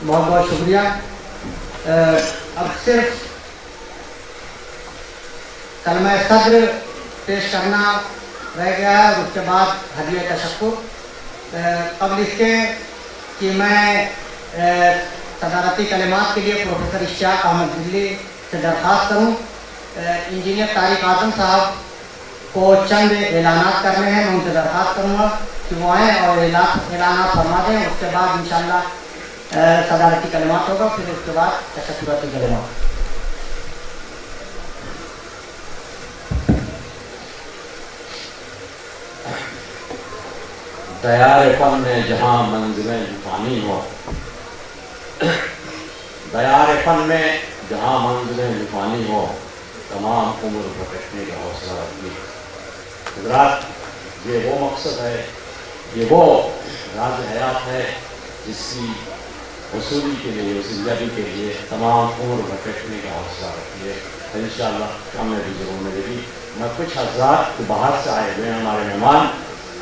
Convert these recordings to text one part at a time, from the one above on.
بہت بہت شکریہ. اب صرف کلمہ صدر پیش کرنا رہ گیا ہے اور اس کے بعد ہدیہ تشکر. قبل اس کے کہ میں صدارتی کلمات کے لیے پروفیسر اشتیاق احمد دلی سے درخواست کروں. انجینئر طارق اعظم صاحب کو چند اعلانات کرنے ہیں. میں ان سے درخواست کروں گا کہ وہ آئیں اور اعلانات فرما دیں. اس کے بعد انشاءاللہ صدارتی کلمات ہوگا, پھر اس کے بعد تشکراتی کلمات. دیار فن میں جہاں منزلیں طوفانی ہو, دیار فن میں جہاں منزلیں طوفانی ہو, تمام عمر بھٹکنے کا حوصلہ رکھیے. حضرات, یہ وہ مقصد ہے, یہ وہ راز حیات ہے جس کی وصولی کے لیے, زندگی کے لیے تمام عمر بھٹکنے کا حوصلہ رکھیے. انشاءاللہ ہمیں بھی ضرور ملے گی. میں کچھ حضرات کو باہر سے آئے ہوئے ہیں ہمارے مہمان,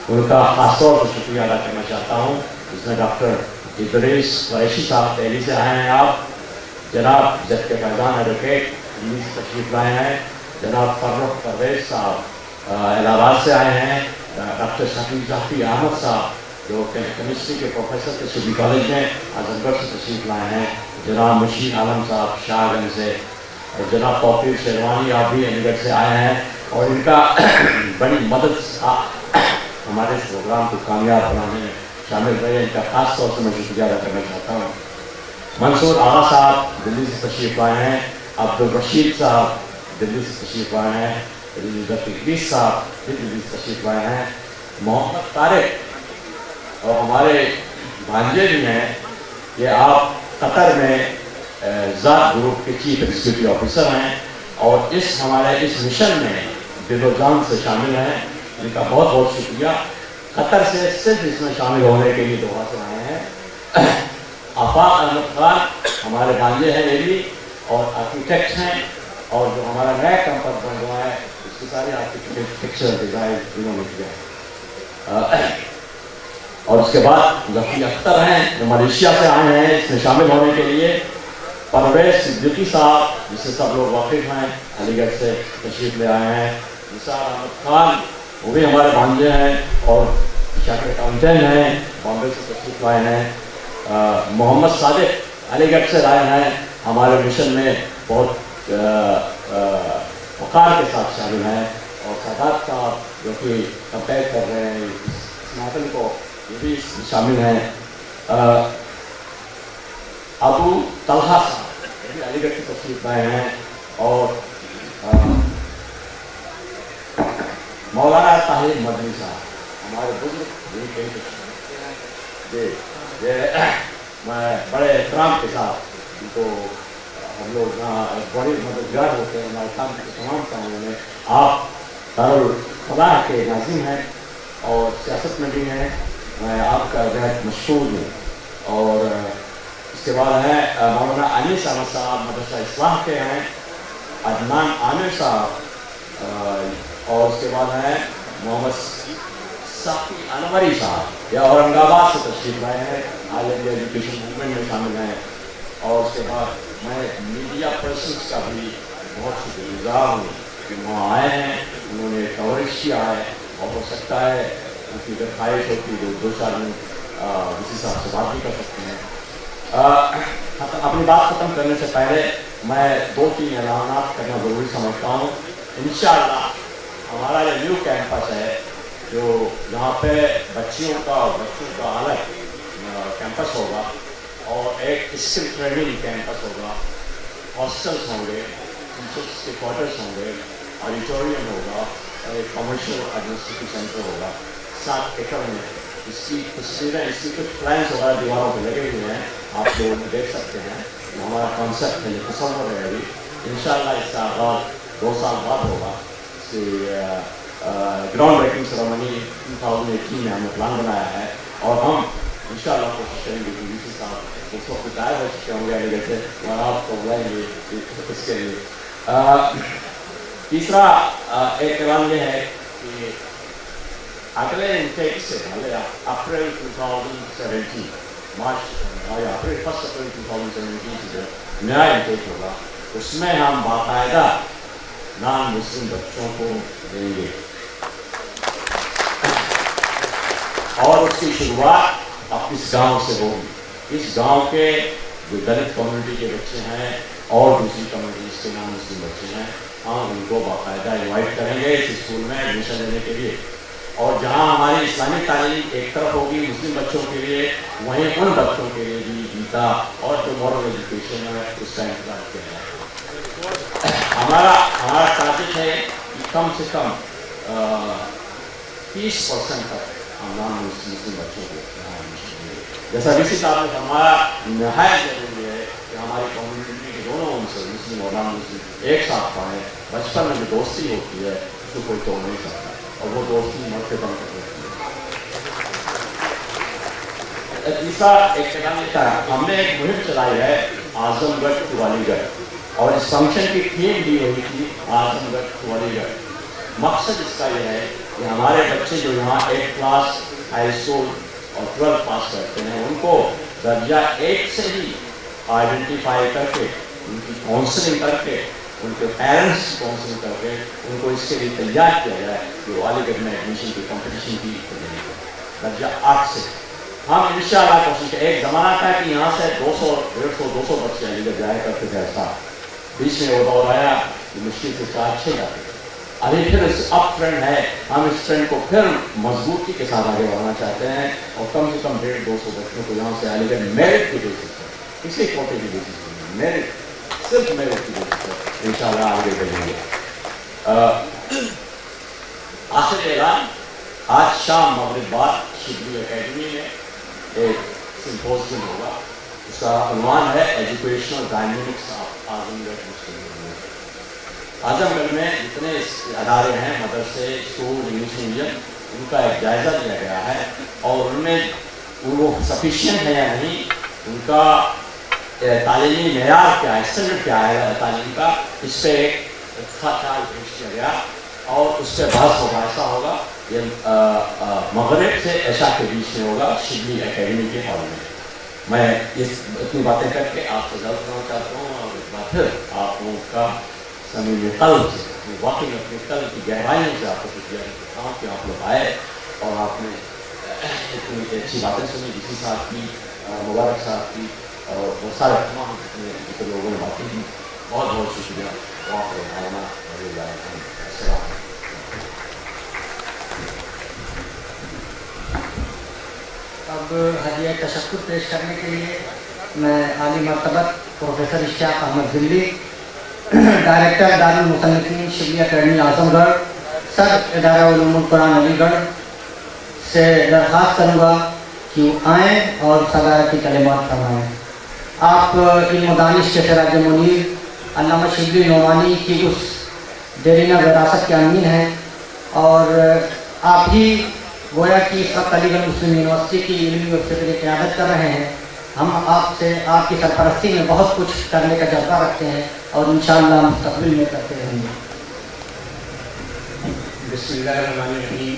ان کا خاص طور پر شکریہ ادا کرنا چاہتا ہوں. اس میں ڈاکٹر ادریس قریشی صاحب دہلی سے آئے ہیں. آپ جناب جد کے فیضان ایڈوکیٹ دلی سے تشریف لائے ہیں. جناب فرخ پرویز صاحب الہ آباد سے آئے ہیں. ڈاکٹر شفیع احمد صاحب جو کیمسٹری کے پروفیسر تھے سبھی کالج میں, اعظم گڑھ سے تشریف لائے ہیں. جناب مشیر عالم صاحب شاہ گنج سے, اور جناب توفیق شیروانی آپ بھی علی گڑھ سے آئے ہیں, اور ان کا بڑی مدد ہمارے اس پروگرام کو کامیاب بنانے میں شامل رہے. ان کا خاص طور سے میں شکریہ ادا کرنا چاہتا ہوں. منصور آغا صاحب دلی سے تشریف لائے ہیں. عبدالرشید صاحب دلی سے تشریف لائے ہیں. ادریس صاحب دلی سے تشریف لائے ہیں. محمد طارق اور ہمارے بھانجے بھی ہیں, یہ آپ قطر میں ذات گروپ کے چیف ایگزیکٹو آفیسر ہیں, اور ہمارے اس مشن میں دل و جان سے شامل ہیں. ان کا بہت بہت شکریہ. قطر سے صرف اس میں شامل ہونے کے لیے دعا سے آئے ہیں. آفاق احمد خان ہمارے بھانجے ہیں, یہ بھی اور آرکیٹیکٹ ہیں, اور جو ہمارا نیا کیمپس بن رہا ہے اس کی ساری آرکیٹیکچر ڈیزائن انہوں نے کیا. اور اس کے بعد ظفی اختر ہیں جو ملیشیا سے آئے ہیں اس میں شامل ہونے کے لیے. پرویز صدیقی صاحب جس سے سب لوگ واقف ہیں, علی گڑھ سے تشریف لے آئے ہیں. نثار احمد خان وہ بھی ہمارے بھانجے ہیں اور چارٹرڈ اکاؤنٹنٹ ہیں, بامبے سے تشریف لائے ہیں. محمد صادق علی گڑھ سے آئے ہیں, ہمارے مشن میں بہت وقار کے ساتھ شامل ہیں. اور سادات صاحب جو کہ کمپیئر کر رہے ہیں اس محفل کو, یہ بھی شامل ہیں. ابو طلحہ صاحب یہ بھی علی گڑھ سے تشریف لائے ہیں. اور مولانا طاہر مدنی صاحب ہمارے بزرگ یہ میں بڑے احترام کے ساتھ ان کو ہم لوگ یہاں بڑے مددگار ہوتے ہیں ہمارے کام کے تمام کاموں میں. آپ دارالفلاح کے ناظم ہیں اور سیاست میں بھی ہیں. میں آپ کا بہت مشہور ہوں. اور اس کے بعد ہیں مولانا انیس احمد صاحب مدرسہ اصلاح کے ہیں. عدنان عامر صاحب, اور اس کے بعد ہیں محمد صافی انوری صاحب, یہ اورنگ آباد سے تشریف لائے ہیں, عالمی ایجوکیشن موومنٹ میں شامل ہیں. اور اس کے بعد میں میڈیا پرسنس کا بھی بہت شکر گزار ہوں کہ وہاں آئے ہیں, انہوں نے کوریج کیا ہے, اور ہو سکتا ہے ان کی اگر خواہش ہوتی ہے دو چار دن کسی صاحب سے بات بھی کر سکتے ہیں. اپنی بات ختم کرنے سے پہلے میں 2-3 اعلانات کرنا ضروری سمجھتا ہوں. انشاءاللہ ہمارا یہ نیو کیمپس ہے جو یہاں پہ بچیوں کا اور بچوں کا الگ کیمپس ہوگا, اور ایک اسکل ٹریننگ کیمپس ہوگا. ہاسٹلس ہوں گے, ٹیچرس کے کوارٹرس ہوں گے, آڈیٹوریم ہوگا, اور ایک کمرشل ایڈمنسٹریٹو سینٹر ہوگا 7 ایکڑ میں. اس کی تصویریں, اس کی کچھ پلانس وغیرہ دیواروں پہ لگے ہوئے ہیں, آپ لوگ دیکھ سکتے ہیں. ہمارا کانسیپٹ ہے, یہ تصور ہے ابھی. انشاءاللہ اس کا آغاز 2 سال بعد ہوگا. اس کی گراؤنڈ بریکنگ سیریمنی 2018 میں ہم نے پلان بنایا ہے, اور ہم انشاءاللہ کوشش کریں گے کہ ڈی سی صاحب اس وقت ٹائر ہو چکے ہوں گے علی گڑھ سے, اور آپ کو بلائیں گے اس کے لیے. تیسرا ایک اعلان یہ ہے کہ اگلے انٹیک سے اپریل 2017 अप्रैल 1 अप्रैल 2017 से जो नया इंटेक होगा उसमें हम बाकायदा नॉन मुस्लिम बच्चों को देंगे और उसकी शुरुआत अब इस गांव से होगी। इस गांव के जो दलित कम्युनिटी के बच्चे हैं और दूसरी कम्युनिटीज के नॉन मुस्लिम बच्चे हैं, हम उनको बाकायदा इन्वाइट करेंगे इस स्कूल में एडमिशन लेने के लिए। और जहां हमारी इस्लामिक तालीम एक तरफ होगी मुस्लिम बच्चों के लिए, वहीं उन बच्चों के लिए भी गीता और जो मॉरल एजुकेशन है उसका इंतजाम किया जाए। हमारा टारगेट है कि कम से कम 30% तक हम नॉन मुस्लिम बच्चों को यहाँ एडमिशन देंगे। जैसा डीसी साहब ने हमारा नहायत जरूरी है कि हमारी कम्युनिटी के दोनों उनसे मुस्लिम और नॉन मुस्लिम एक साथ पढ़ें। बचपन में जो दोस्ती होती है उसको कोई तोड़ नहीं सकता और वो दोस्ती मरते दम तक होती है। तीसरा एक कदम था, हमने एक मुहिम चलाई है आजमगढ़ टू अलीगढ़ और इस फंक्शन की थीम दी हुई थी आजमगढ़ टू अलीगढ़। मकसद इसका यह है कि हमारे बच्चे जो यहाँ 8 क्लास हाई स्कूल और 12 पास करते हैं उनको दर्जा 1 से ही आइडेंटिफाई करके उनकी काउंसलिंग करके उनके पेरेंट्स की काउंसलिंग करके उनको इसके लिए तैयार किया जाए कि वो अलीगढ़ में एडमिशन की कंपटीशन की दर्जा 8 से। हम इंशाअल्लाह कोशिश करें। एक ज़माना था कि यहाँ से 200, 150, 200 बच्चे अलीगढ़ जाया करते थे, ऐसा बीच में वो दौर आया कि मुश्किल से 4-6 जाते थे। अभी फिर अप ट्रेंड है, हम इस ट्रेंड को फिर मजबूती के साथ आगे बढ़ाना चाहते हैं और कम से कम 150-200 बच्चों को यहाँ से अलीगढ़ मेरिट की बेसिस पर, किसी कोटे की बेसिस पर, मेरिट सिर्फ मेरिट की बेसिस पर इंशाअल्लाह आगे बढ़ेंगे। आखिर ऐलान, आज शाम मगरिब बाद शिबली एकेडमी में एक सिंपोजियम होगा। उसका उन्वान है educational dynamics of Azamgarh Muslim university. Azamgarh में जितने अदारे हैं, मदरसे, स्कूल, इंग्लिश मीडियम, उनका एक जायज़ा लिया गया है और उनमें वो सफिशिएंट है या नहीं, उनका तालीमी मेयार क्या है, स्टैंडर्ड क्या है तालीम का, इस पर एक ख्याल पेश किया गया और उस पर बहस होगा। ऐसा होगा ये मगरिब से ऐशा के बीच में होगा शिबली एकेडमी के हॉल में। मैं इतनी बातें करके आपसे जल्द करना चाहता हूँ और एक बार फिर आप लोगों का समय कल्ब से वाकई अपने कल्ब की गहराइयों से आपको शुक्रिया करता हूँ कि आप लोग आए और आपने इतनी अच्छी बातें सुनी, डीसी साहब की, मुबारक साहब की और वो सारे तमाम जितने लोगों ने बातें की, बहुत बहुत शुक्रिया। अब हदिया तशक्कुर पेश करने के लिए मैं आली मरतबत professor Ishtiaq Ahmed Delhi, director Darul Musannifin Shibli academy Azamgarh, सदर इदारा उलूमुल कुरान अलीगढ़ से दरख्वास्त करूँगा कि वो आएँ और सदारती कलिमात फरमाएँ। आप इल्म दानिश के सिराज मुनीर अल्लामा शिबली नोमानी की उस देरीना विरासत के अमीन हैं और आप ही गोया कि इस वक्त अलीगढ़ मुस्लिम यूनिवर्सिटी की इल्मी वेबसाइट की क़यादत कर रहे हैं। हम आपसे आपकी सरपरस्ती में बहुत कुछ करने का जज्बा रखते हैं और इंशाअल्लाह मुस्तक़बिल में करते रहेंगे। बिस्मिल्लाहिर्रहमानिर्रहीम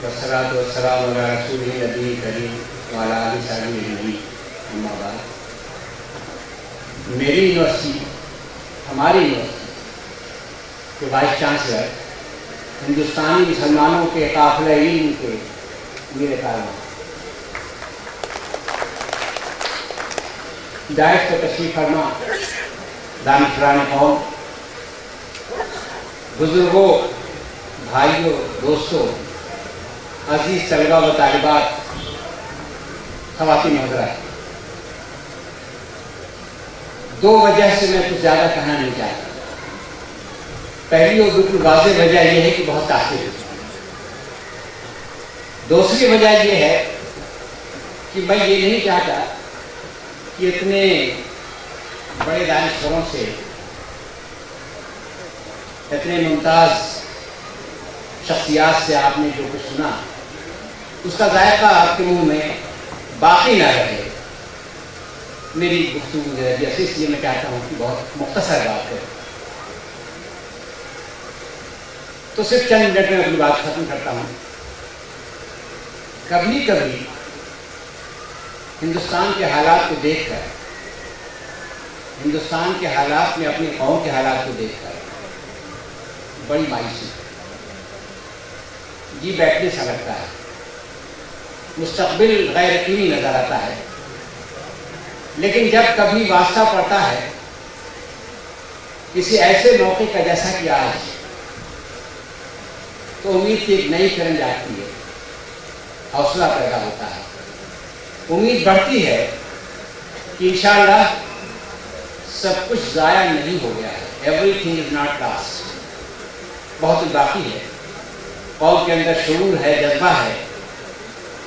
वस्सलातु वस्सलामु अला रसूलिल नबी करीम व अला आलिहि सहबिही अम्मा बाद। मेरी यूनिवर्सिटी, हमारी यूनिवर्सिटी के वाइस चांसलर हिंदुस्तानी मुसलमानों के काफ़िले इल्म के मेरे कारनामा दायश को तशरीफ़ फरमा, दानिशरान कौम, बुजुर्गों, भाइयों, दोस्तों, अजीज़ तलबा व तालिबात, ख़वातीन हज़रात, दो वजह से मैं कुछ ज़्यादा कहना नहीं चाहता। पहली और बिल्कुल वाज़ेह वजह यह है कि बहुत ताक़ीद है। दूसरी वजह यह है कि मैं ये नहीं चाहता कि इतने बड़े दानिशवरों से, इतने मुमताज़ शख्सियात से आपने जो कुछ सुना उसका जायका आपके मुंह में बाकी ना रहे। मेरी गुफ्तगू जो है इसलिए मैं चाहता हूँ कि बहुत मुख्तसर बात है, तो सिर्फ चंद मिनट में अपनी बात खत्म करता हूँ। कभी कभी ہندوستان کے حالات کو دیکھ کر، ہندوستان کے حالات میں اپنی قوم کے حالات کو دیکھ کر بڑی مایوسی، جی بیٹھنے سا لگتا ہے، مستقبل غیر یقینی نظر آتا ہے. لیکن جب کبھی واسطہ پڑتا ہے کسی ایسے موقع کا جیسا کہ آج، تو امید کی ایک نئی کرن جاتی ہے، حوصلہ پیدا ہوتا ہے، امید بڑھتی ہے کہ انشاءاللہ سب کچھ ضائع نہیں ہو گیا ہے. Every thing is not last. بہت باقی ہے. قوم کے اندر شعور ہے، جذبہ ہے،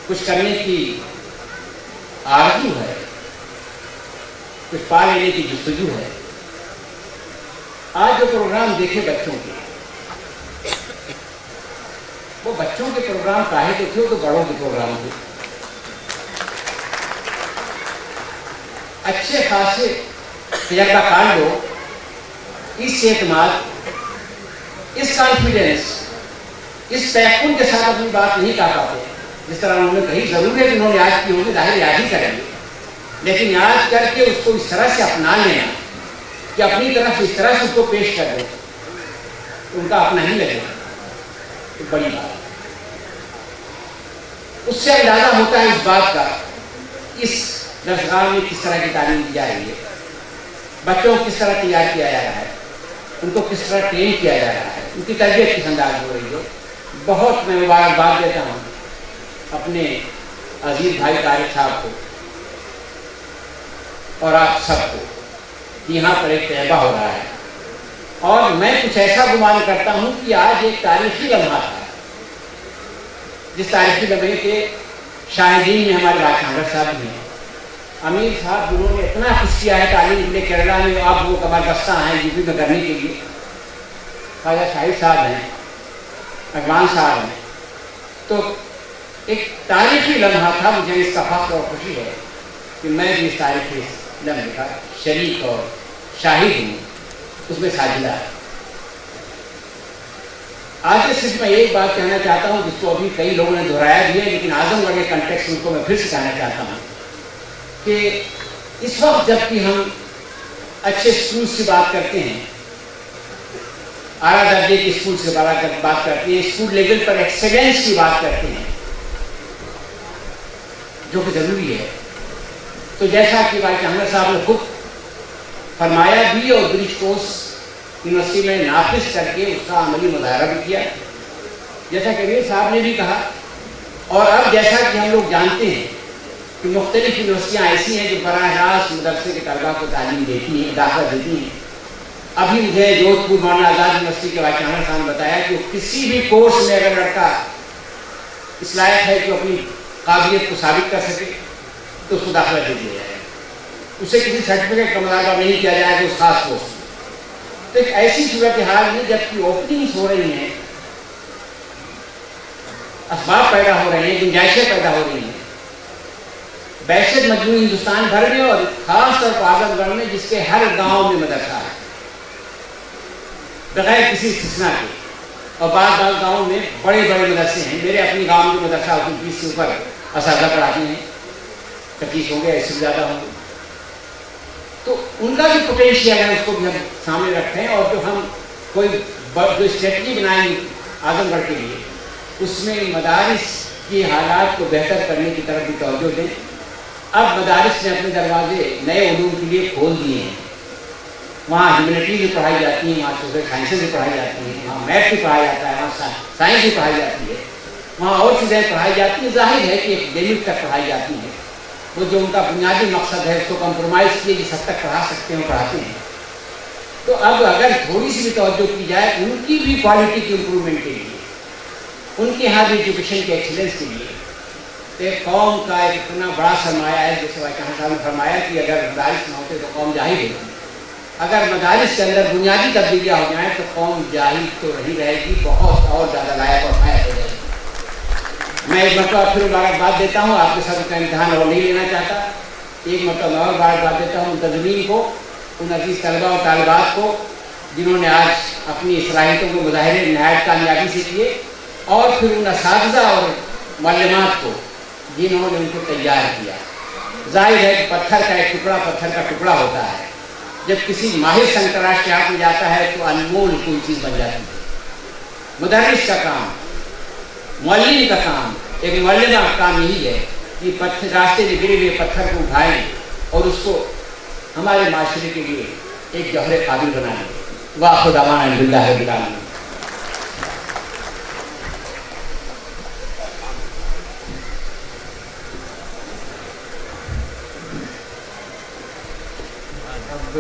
کچھ کرنے کی آرزو ہے، کچھ پا لینے کی جستجو ہے. آج جو پروگرام دیکھے بچوں کے، وہ بچوں کے پروگرام کاہے تو تھے، وہ تو بڑوں کے پروگرام تھے. اچھے خاصے تجربہ کار لوگ اس اعتماد، اس کانفیڈنس، اس تیقن کے ساتھ اپنی بات نہیں کہہ پاتے جس طرح انہوں نے کہی. ضرور ہے کہ انہوں نے یاد کی ہوگی، ظاہر یاد ہی کریں گے، لیکن یاد کر کے اس کو اس طرح سے اپنا لینا کہ اپنی طرف اس طرح سے اس کو پیش کر دیں ان کا اپنا ہی لگے، تو بڑی بات ہے. اس سے اندازہ ہوتا ہے اس بات کا اس درسگاہ میں کس طرح کی تعلیم دی جا رہی ہے، بچوں کو کس طرح تیار کیا جا رہا ہے، ان کو کس طرح ٹرین کیا جا رہا ہے، ان کی تربیت کس انداز ہو رہی ہے. بہت میں مبارکباد دیتا ہوں اپنے عزیز بھائی طارق صاحب کو اور آپ سب کو. یہاں پر ایک تجربہ ہو رہا ہے اور میں کچھ ایسا گمان کرتا ہوں کہ آج ایک تاریخی لمحہ تھا، جس تاریخی لمحے کے شاہدین میں ہمارے راجشاندر صاحب بھی ہیں، امیر صاحب جنہوں نے اتنا کچھ کیا ہے تعلیم کے لیے کیرلا میں. آپ وہ کمر بستہ ہیں یو پی میں کرنے کے لیے. خواجہ شاہد صاحب ہیں، اقبال صاحب ہیں. تو ایک تاریخی لمحہ تھا. مجھے اس کا فخر اور خوشی ہے کہ میں بھی اس تاریخی لمحے کا شریک اور شاہد ہوں، اس میں ساجدہ. آج صرف میں ایک بات کہنا چاہتا ہوں جس کو ابھی کئی لوگوں نے دہرایا بھی ہے، لیکن اعظم گڑھ کے کنٹیکسٹ ان کو میں پھر سے کہنا چاہتا ہوں کہ اس وقت جب کہ ہم اچھے اسکول سے بات کرتے ہیں، اعلیٰ درجے کے اسکول سے بات کرتے ہیں، اسکول لیول پر ایکسیلنس کی بات کرتے ہیں جو کہ ضروری ہے، تو جیسا کہ بھائی چاندر صاحب نے خود فرمایا بھی اور برج کورس یونیورسٹی میں نافذ کر کے اس کا عملی مظاہرہ بھی کیا، جیسا کہ امیر صاحب نے بھی کہا. اور اب جیسا کہ ہم لوگ جانتے ہیں کہ مختلف یونیورسٹیاں ایسی ہیں جو براہ راست مدرسے کے طلباء کو تعلیم دیتی ہیں، داخلہ دیتی ہیں. ابھی مجھے جودھ پور مولانا آزاد یونیورسٹی کے بھائی چاندر صاحب نے بتایا کہ کسی بھی کورس میں اگر لڑکا اس لائق ہے کہ اپنی قابلیت کو ثابت کر سکے تو اس کو داخلہ دے دیا جائے، اسے کسی سرٹیفکیٹ کا مطالبہ نہیں کیا جائے کہ اس خاص کورس میں. تو ایک ایسی صورتحال میں جب کہ اوپننگس ہو رہی ہیں، اسباب پیدا ہو رہے ہیں، گنجائشیں پیدا ہو رہی ہیں، بحثیت مجموعی ہندوستان بھر میں اور خاص طور پر اعظم گڑھ میں جس کے ہر گاؤں میں مدرسہ ہے بغیر کسی استثناء کے، اور بعض گاؤں میں بڑے بڑے مدرسے ہیں. میرے اپنے گاؤں میں مدرسہ 20 سے اوپر اساتذہ پڑھاتے ہیں، 25 ہوں گے، اس سے زیادہ ہوں گے. تو ان کا بھی پوٹینشیل ہے، اس کو بھی ہم سامنے رکھیں اور جو ہم کوئی جو اسٹریٹجی بنائیں گے اعظم گڑھ کے لیے، اس میں مدارس کی حالات کو بہتر کرنے کی طرف بھی توجہ دیں. اب مدارس نے اپنے دروازے نئے علوم کے لیے کھول دیے ہیں. وہاں ہیومینٹیز بھی پڑھائی جاتی ہیں، وہاں سوشل سائنسز بھی پڑھائی جاتی ہیں، وہاں میتھ بھی پڑھایا جاتا ہے، وہاں سائنس بھی پڑھائی جاتی ہے، وہاں اور چیزیں پڑھائی جاتی ہیں. ظاہر ہے کہ ایک لمٹ تک پڑھائی جاتی ہیں. وہ جو ان کا بنیادی مقصد ہے اس کو کمپرومائز کیے جس حد تک پڑھا سکتے ہیں پڑھاتے ہیں. تو اب اگر تھوڑی سی بھی توجہ کی جائے ان کی بھی کوالٹی کی امپرومنٹ کے لیے، ان کے یہاں بھی ایجوکیشن کے ایکسیلنس کے لیے، تو ایک قوم کا ایک اتنا بڑا سرمایہ ہے. جیسے بھائی چاندر صاحب نے فرمایا کہ اگر مدارس نہ ہوتے تو قوم جاہل ہوتی. اگر مدارس کے اندر بنیادی تبدیلیاں ہو جائیں تو قوم جاہل تو رہی رہے گی، بہت اور زیادہ لائق اور فائق ہو جائے گی. میں ایک مرتبہ پھر مبارکباد دیتا ہوں، آپ کے ساتھ کا امتحان اور نہیں لینا چاہتا. ایک مرتبہ اور مبارکباد دیتا ہوں منتظمین کو، ان عزیز طلباء اور طالبات کو جنہوں نے آج اپنی صلاحیتوں کے مظاہرے نہایت کامیابی سے کیے، اور پھر ان اساتذہ اور معلمات کو جنہوں نے ان کو تیار کیا. जाहिर है कि पत्थर का एक टुकड़ा पत्थर का टुकड़ा होता है, जब किसी माहिर संतराश के हाथ में जाता है तो अनमोल कोई चीज़ बन जाती है। मुदर्रिस का काम, मौलवी का काम, एक मौलवी का काम यही है कि पत्थर रास्ते में गिरे हुए पत्थर को उठाएं और उसको हमारे माशरे के लिए एक जौहर काबिल बना दें। वाह खुदावाना अल्हम्दुलिल्लाह रब्बिल आलमीन। अब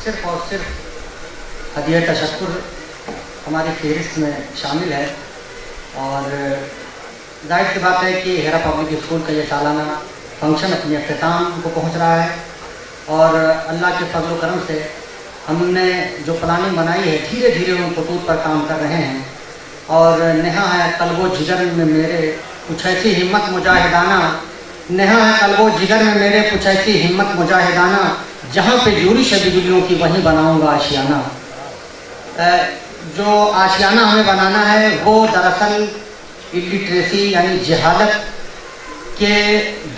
सिर्फ और सिर्फ हदिया तशक्कुर हमारी फहरिस्त में शामिल है और जाहिर सी बात है कि हेरा पब्लिक स्कूल का ये सालाना फंक्शन अपने अख्ताम को पहुंच रहा है और अल्लाह के फजल व करम से हमने जो प्लानिंग बनाई है धीरे धीरे उन खतूत पर काम कर रहे हैं और नेहा है कल्बो जिगर में मेरे कुछ ऐसी हिम्मत मुजाहिदाना, नेहा है कल्बो जिगर में मेरे कुछ ऐसी हिम्मत मुजाहिदाना, जहाँ पे यूरिश है बिजलियों की वहीं बनाऊंगा आशियाना। जो आशियाना हमें बनाना है वो दरअसल इलिटरेसी यानी जहालत के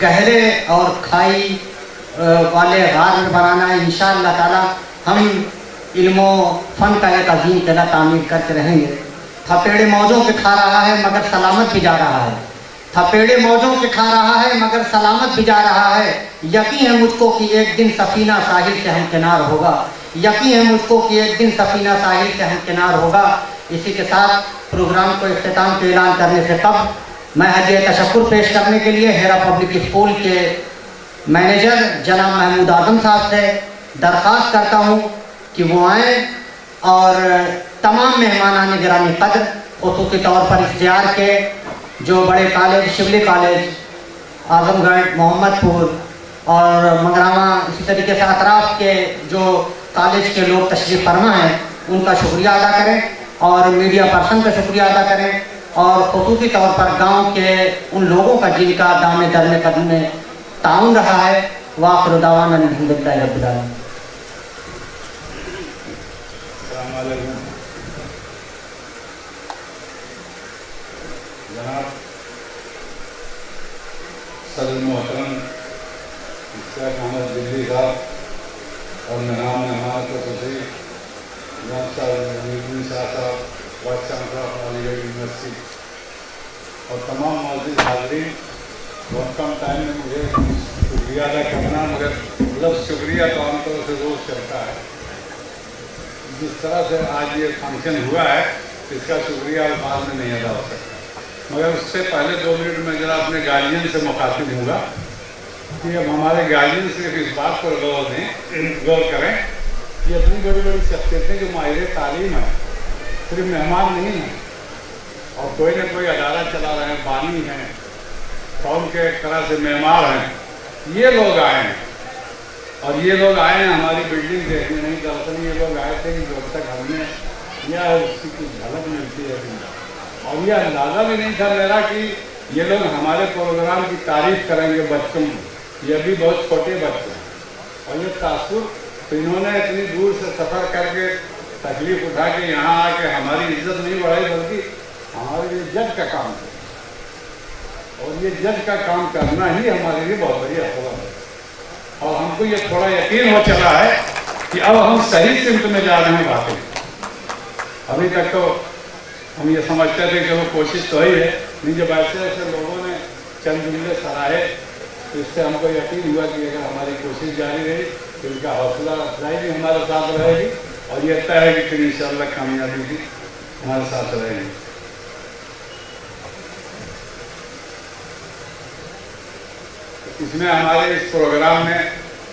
गहरे और खाई वाले गार में बनाना है। इंशाअल्लाह ताला हम इल्मो फ़न का एक अजीम किला तामीर करते रहेंगे। थपेड़े मौजों के खा रहा है मगर सलामत भी जा रहा है, थपेड़े मौजों के खा रहा है मगर सलामत भी जा रहा है। यकीन है मुझको कि एक दिन सफ़ीना साहिल से हमकिनार होगा, यकीन है मुझको कि एक दिन सफ़ीना साहिल से हमकिनार होगा। इसी के साथ प्रोग्राम को इख्तिताम के ऐलान करने से कब मैं हदिया तशक्कुर पेश करने के लिए हेरा पब्लिक स्कूल के मैनेजर जनाब महमूद आजम साहब से दरख्वास्त करता हूँ कि वो आएँ और तमाम मेहमानान गिरामी कदर ख़ुसूसी तौर पर इख्तियार के जो बड़े कॉलेज शिवली कॉलेज, आजमगढ़, मोहम्मदपुर और मंगरामा, इसी तरीके से अतराफ़ के जो कॉलेज के लोग तशरीफ़ फरमा हैं उनका शुक्रिया अदा करें और मीडिया पर्सन का शुक्रिया अदा करें और ख़ुसूसी तौर पर गांव के उन लोगों का जिनका दाम दरमे कदम में ताउन रहा है। वाखिर दावाना अल्हम्दुलिल्लाहि रब्बिल आलमीन। अस्सलाम वालेकुम। जनाब सदर मोहतरम शेख अहमद दिल्ली साहब और मेहमान मेहमान को खुशी जनाब साहब वाइस चांसलर अलीगढ़ यूनिवर्सिटी और तमाम मौजूद हाज़रीन, बहुत कम टाइम में मुझे शुक्रिया अदा करना, मगर लफ्ज़ शुक्रिया तो आमतौर से रोज़ चलता है। जिस तरह से आज ये फंक्शन हुआ है इसका शुक्रिया अल्फाज में नहीं अदा हो सकता, मगर उससे पहले 2 मिनट में ज़रा अपने गार्जियन से मुखातिब हूँगा कि अब हमारे गार्जियन सिर्फ इस बात पर गौर करें कि अपनी बड़ी बड़ी शख्सियतें जो माहिर तालीम है सिर्फ मेहमान नहीं हैं और कोई ना कोई अदारा चला रहे हैं, बानी हैं, कौम के एक तरह से मेहमान हैं, ये लोग आए हैं और ये लोग आए हैं हमारी बिल्डिंग देखने नहीं, दरअसल ये लोग आए थे कि जब तक हमने या उसकी कुछ झलक मिलती है और ये अंदाज़ा भी नहीं था मेरा कि ये लोग हमारे प्रोग्राम की तारीफ करेंगे बच्चों की। ये भी बहुत छोटे बच्चे हैं और ये तासुर तो इन्होंने इतनी दूर से सफ़र करके तकलीफ़ उठा के यहाँ आके हमारी इज्जत नहीं बढ़ाई बल्कि हमारे लिए जज का काम किया और ये जज का काम करना ही हमारे लिए बहुत बड़ी हौसला है और हमको ये थोड़ा यकीन हो चला है कि अब हम सही सिमत में जा रहे हैं। वाकई अभी तक तो हम ये समझते थे कि वो कोशिश तो ही है, नहीं जब ऐसे ऐसे लोगों ने चंद जुमले सराहे तो इससे हमको यकीन हुआ कि अगर हमारी कोशिश जारी रही तो इनका हौसला अफजाई भी हमारे साथ रहेगी और ये तय है कि फिर इंशाअल्लाह कामयाबी भी हमारे साथ रहेगी। इसमें हमारे इस प्रोग्राम में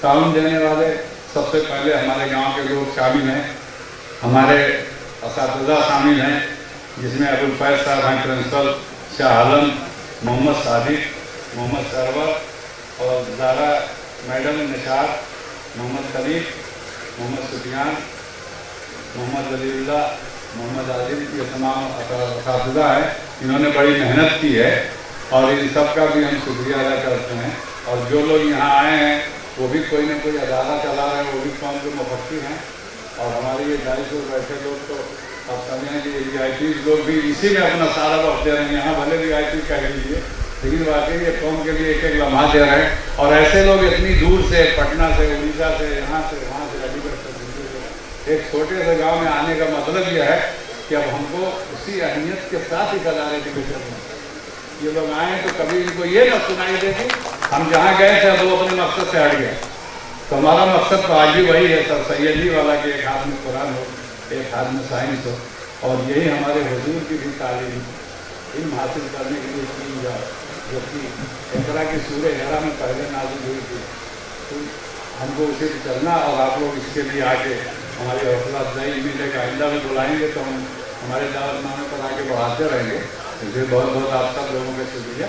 ताउन देने वाले सबसे पहले हमारे गांव के लोग शामिल हैं, हमारे असातिज़ा शामिल हैं जिसमें अबुल फैज़ साहब हैं प्रिंसिपल, शाह आलम, मोहम्मद सादिक, मोहम्मद सरवर और ज़ारा मैडम निशात, मोहम्मद खलीफ, मोहम्मद सुफियान, मोहम्मद वलीउल्लाह, मोहम्मद आजिम, ये तमाम असातिज़ा हैं। इन्होंने बड़ी मेहनत की है और इन सब का भी हम शुक्रिया अदा करते हैं और जो लोग यहाँ आए हैं वो भी कोई ना कोई अदारा चला रहे हैं, वो भी कौन के मुफक्किर हैं और हमारे ये 250 बैठे लोग तो आप समझें कि VIP लोग भी इसी में अपना सारा वक्त दे रहे हैं। यहाँ भले VIP कह लीजिए लेकिन वाकई ये कौम के लिए एक एक लम्हा दे रहे हैं। और ऐसे लोग इतनी दूर से, पटना से, उड़ीसा से, यहाँ से, वहाँ से, अलीगढ़ से, दिल्ली से, एक छोटे से गांव में आने का मतलब यह है कि अब हमको उसी अहमियत के साथ ही अदारे की बेचत में ये लोग आए तो कभी इनको ये न सुनाई दे कि हम जहाँ गए थे वो अपने मकसद से हट गए। तो हमारा मकसद तो आज भी वही है सर सैयदी वाला कि एक हाथ में कुरान हो, एक हाथ में साइंस हो, और यही हमारे हुजूर की भी तालीम इल्म हासिल करने के लिए की जाए, जो कि इकरा की सूरह हरा में पहले नाज़िल हुई थी। तो हमको उसे चलना, और आप लोग इसके लिए आके हमारी हौसला अफजाई मिलेगा। आइंदा में बुलाएंगे तो हम हमारे दावतनामे पर आगे बढ़ाते रहेंगे। इसलिए बहुत बहुत आप सब लोगों के शुक्रिया।